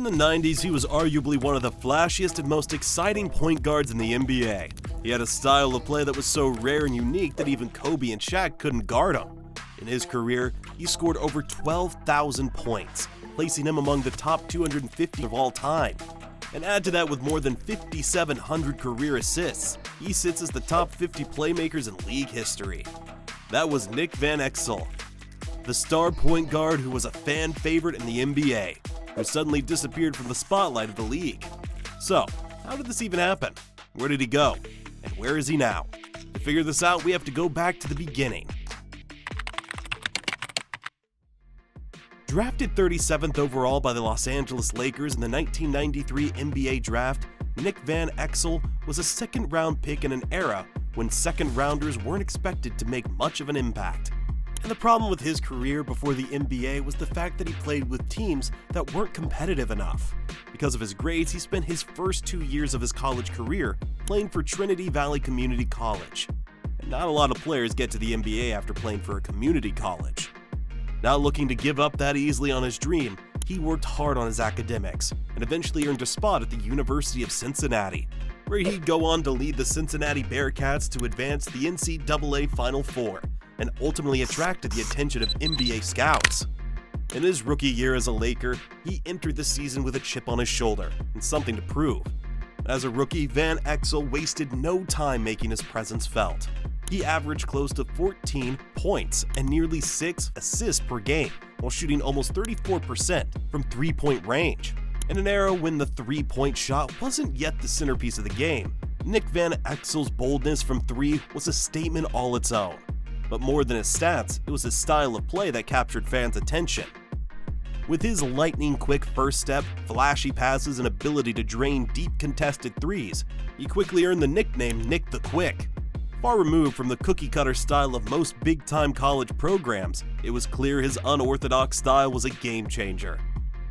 In the 90s, he was arguably one of the flashiest and most exciting point guards in the NBA. He had a style of play that was so rare and unique that even Kobe and Shaq couldn't guard him. In his career, he scored over 12,000 points, placing him among the top 250 of all time. And add to that with more than 5,700 career assists, he sits as the top 50 playmakers in league history. That was Nick Van Exel, the star point guard who was a fan favorite in the NBA, who suddenly disappeared from the spotlight of the league. So, how did this even happen? Where did he go? And where is he now? To figure this out, we have to go back to the beginning. Drafted 37th overall by the Los Angeles Lakers in the 1993 NBA Draft, Nick Van Exel was a second-round pick in an era when second-rounders weren't expected to make much of an impact. And the problem with his career before the NBA was the fact that he played with teams that weren't competitive enough. Because of his grades, he spent his first 2 years of his college career playing for Trinity Valley Community College. And not a lot of players get to the NBA after playing for a community college. Not looking to give up that easily on his dream, he worked hard on his academics and eventually earned a spot at the University of Cincinnati, where he'd go on to lead the Cincinnati Bearcats to advance the NCAA Final Four and ultimately attracted the attention of NBA scouts. In his rookie year as a Laker, he entered the season with a chip on his shoulder and something to prove. As a rookie, Van Exel wasted no time making his presence felt. He averaged close to 14 points and nearly 6 assists per game, while shooting almost 34% from three-point range. In an era when the three-point shot wasn't yet the centerpiece of the game, Nick Van Exel's boldness from three was a statement all its own. But more than his stats, it was his style of play that captured fans' attention. With his lightning-quick first step, flashy passes, and ability to drain deep contested threes, he quickly earned the nickname Nick the Quick. Far removed from the cookie-cutter style of most big-time college programs, it was clear his unorthodox style was a game-changer.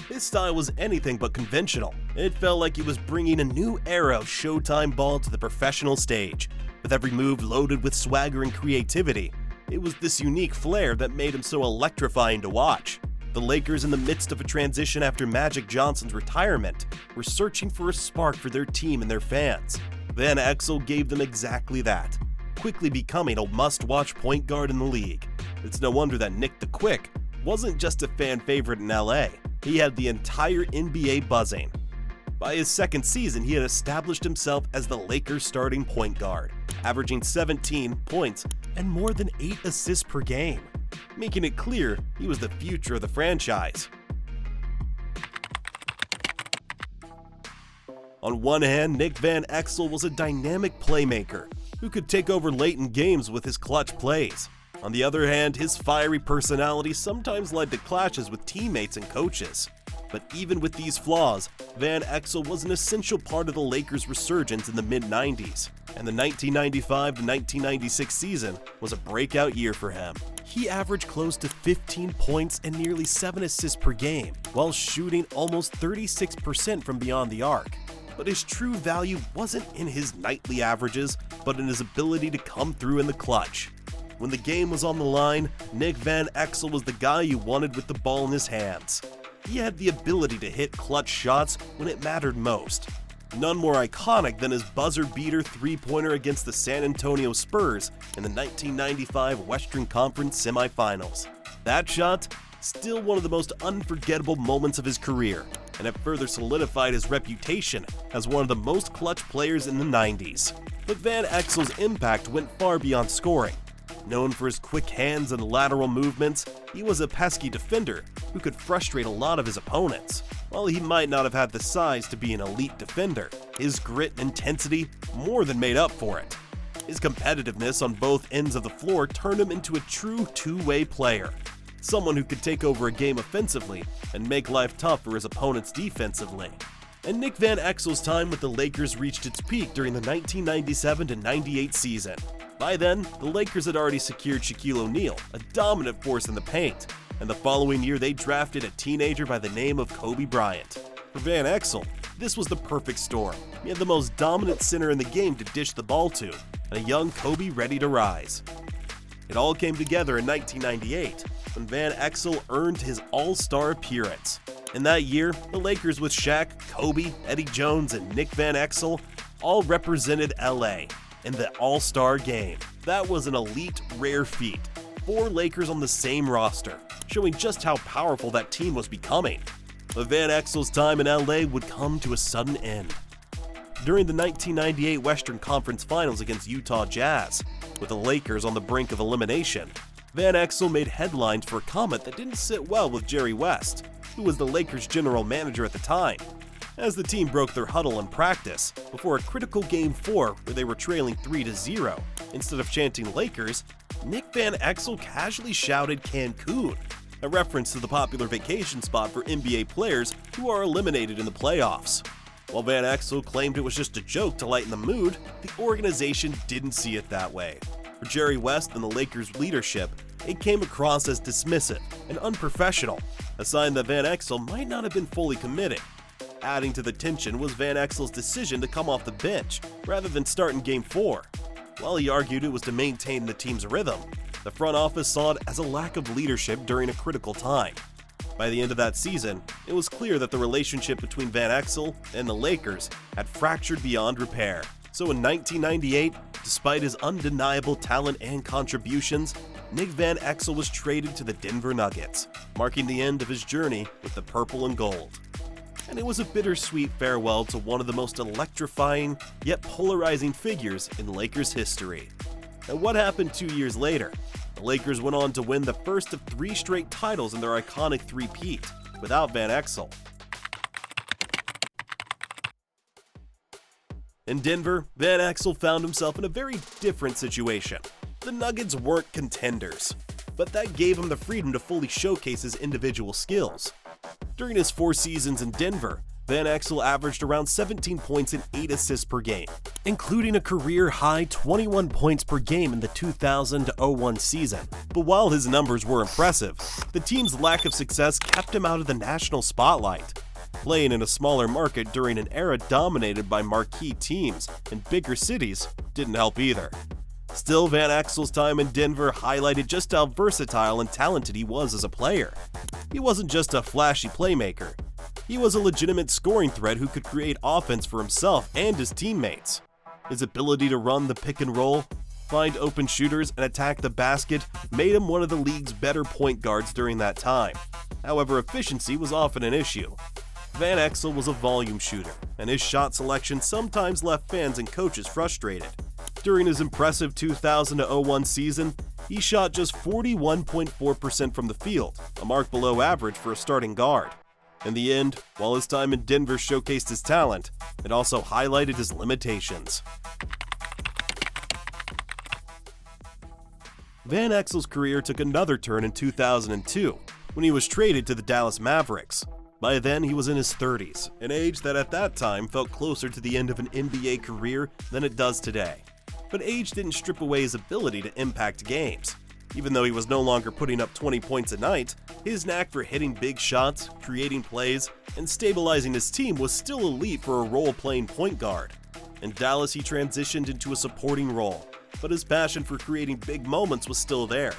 His style was anything but conventional. It felt like he was bringing a new era of Showtime ball to the professional stage. With every move loaded with swagger and creativity, it was this unique flair that made him so electrifying to watch. The Lakers, in the midst of a transition after Magic Johnson's retirement, were searching for a spark for their team and their fans. Van Exel gave them exactly that, quickly becoming a must-watch point guard in the league. It's no wonder that Nick the Quick wasn't just a fan favorite in LA, he had the entire NBA buzzing. By his second season, he had established himself as the Lakers' starting point guard, averaging 17 points and more than 8 assists per game, making it clear he was the future of the franchise. On one hand, Nick Van Exel was a dynamic playmaker who could take over late in games with his clutch plays. On the other hand, his fiery personality sometimes led to clashes with teammates and coaches. But even with these flaws, Van Exel was an essential part of the Lakers' resurgence in the mid-90s, and the 1995-1996 season was a breakout year for him. He averaged close to 15 points and nearly 7 assists per game, while shooting almost 36% from beyond the arc. But his true value wasn't in his nightly averages, but in his ability to come through in the clutch. When the game was on the line, Nick Van Exel was the guy you wanted with the ball in his hands. He had the ability to hit clutch shots when it mattered most. None more iconic than his buzzer-beater three-pointer against the San Antonio Spurs in the 1995 Western Conference semifinals. That shot, still one of the most unforgettable moments of his career, and it further solidified his reputation as one of the most clutch players in the 90s. But Van Exel's impact went far beyond scoring. Known for his quick hands and lateral movements, he was a pesky defender who could frustrate a lot of his opponents. While he might not have had the size to be an elite defender, his grit and intensity more than made up for it. His competitiveness on both ends of the floor turned him into a true two-way player, someone who could take over a game offensively and make life tough for his opponents defensively. And Nick Van Exel's time with the Lakers reached its peak during the 1997-98 season. By then, the Lakers had already secured Shaquille O'Neal, a dominant force in the paint, and the following year they drafted a teenager by the name of Kobe Bryant. For Van Exel, this was the perfect storm. He had the most dominant center in the game to dish the ball to, and a young Kobe ready to rise. It all came together in 1998, when Van Exel earned his All-Star appearance. In that year, the Lakers with Shaq, Kobe, Eddie Jones, and Nick Van Exel all represented LA in the All-Star game. That was an elite, rare feat. 4 Lakers on the same roster, showing just how powerful that team was becoming. But Van Exel's time in LA would come to a sudden end. During the 1998 Western Conference Finals against Utah Jazz, with the Lakers on the brink of elimination, Van Exel made headlines for a comment that didn't sit well with Jerry West, who was the Lakers' general manager at the time. As the team broke their huddle in practice before a critical Game 4 where they were trailing 3-0, instead of chanting Lakers, Nick Van Exel casually shouted Cancun, a reference to the popular vacation spot for NBA players who are eliminated in the playoffs. While Van Exel claimed it was just a joke to lighten the mood, the organization didn't see it that way. For Jerry West and the Lakers' leadership, it came across as dismissive and unprofessional, a sign that Van Exel might not have been fully committed. Adding to the tension was Van Exel's decision to come off the bench rather than start in Game 4. While he argued it was to maintain the team's rhythm, the front office saw it as a lack of leadership during a critical time. By the end of that season, it was clear that the relationship between Van Exel and the Lakers had fractured beyond repair. So in 1998, despite his undeniable talent and contributions, Nick Van Exel was traded to the Denver Nuggets, marking the end of his journey with the purple and gold. And it was a bittersweet farewell to one of the most electrifying yet polarizing figures in Lakers history. And what happened 2 years later? The Lakers went on to win the first of 3 straight titles in their iconic three-peat, without Van Exel. In Denver, Van Exel found himself in a very different situation. The Nuggets weren't contenders, but that gave him the freedom to fully showcase his individual skills. During his 4 seasons in Denver, Van Exel averaged around 17 points and 8 assists per game, including a career-high 21 points per game in the 2000-01 season. But while his numbers were impressive, the team's lack of success kept him out of the national spotlight. Playing in a smaller market during an era dominated by marquee teams in bigger cities didn't help either. Still, Van Exel's time in Denver highlighted just how versatile and talented he was as a player. He wasn't just a flashy playmaker. He was a legitimate scoring threat who could create offense for himself and his teammates. His ability to run the pick and roll, find open shooters, and attack the basket made him one of the league's better point guards during that time. However, efficiency was often an issue. Van Exel was a volume shooter, and his shot selection sometimes left fans and coaches frustrated. During his impressive 2000-01 season, he shot just 41.4% from the field, a mark below average for a starting guard. In the end, while his time in Denver showcased his talent, it also highlighted his limitations. Van Exel's career took another turn in 2002, when he was traded to the Dallas Mavericks. By then, he was in his 30s, an age that at that time felt closer to the end of an NBA career than it does today. But age didn't strip away his ability to impact games. Even though he was no longer putting up 20 points a night, his knack for hitting big shots, creating plays, and stabilizing his team was still elite for a role-playing point guard. In Dallas, he transitioned into a supporting role, but his passion for creating big moments was still there.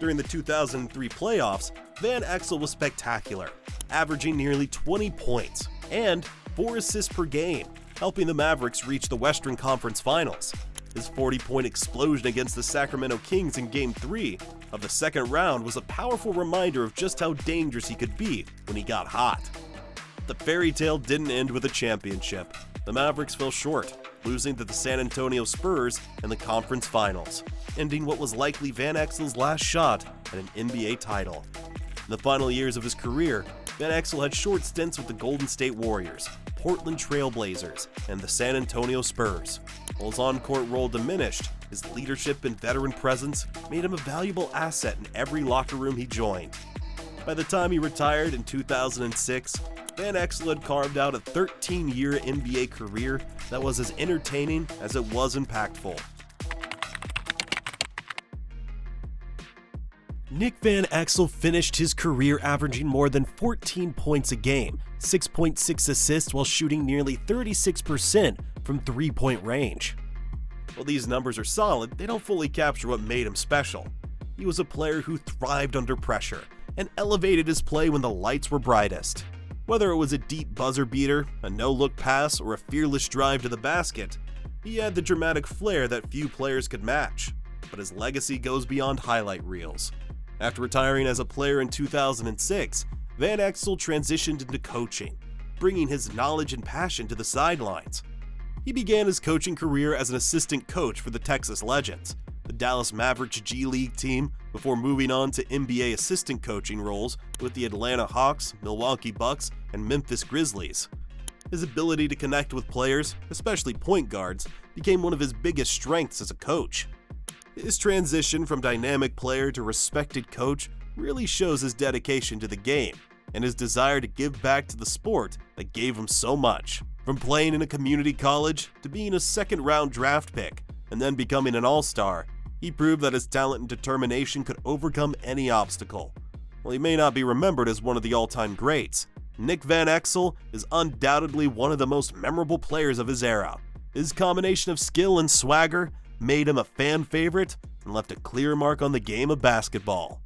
During the 2003 playoffs, Van Exel was spectacular, averaging nearly 20 points and 4 assists per game, helping the Mavericks reach the Western Conference Finals. His 40-point explosion against the Sacramento Kings in Game 3 of the second round was a powerful reminder of just how dangerous he could be when he got hot. The fairy tale didn't end with a championship. The Mavericks fell short, losing to the San Antonio Spurs in the conference finals, ending what was likely Van Exel's last shot at an NBA title. In the final years of his career, Van Exel had short stints with the Golden State Warriors, Portland Trail Blazers, and the San Antonio Spurs. While his on-court role diminished, his leadership and veteran presence made him a valuable asset in every locker room he joined. By the time he retired in 2006, Van Exel had carved out a 13-year NBA career that was as entertaining as it was impactful. Nick Van Exel finished his career averaging more than 14 points a game, 6.6 assists while shooting nearly 36% from three-point range. While these numbers are solid, they don't fully capture what made him special. He was a player who thrived under pressure and elevated his play when the lights were brightest. Whether it was a deep buzzer beater, a no-look pass, or a fearless drive to the basket, he had the dramatic flair that few players could match. But his legacy goes beyond highlight reels. After retiring as a player in 2006, Van Exel transitioned into coaching, bringing his knowledge and passion to the sidelines. He began his coaching career as an assistant coach for the Texas Legends, the Dallas Mavericks G League team, before moving on to NBA assistant coaching roles with the Atlanta Hawks, Milwaukee Bucks, and Memphis Grizzlies. His ability to connect with players, especially point guards, became one of his biggest strengths as a coach. His transition from dynamic player to respected coach really shows his dedication to the game and his desire to give back to the sport that gave him so much. From playing in a community college to being a second-round draft pick and then becoming an all-star, he proved that his talent and determination could overcome any obstacle. While he may not be remembered as one of the all-time greats, Nick Van Exel is undoubtedly one of the most memorable players of his era. His combination of skill and swagger made him a fan favorite and left a clear mark on the game of basketball.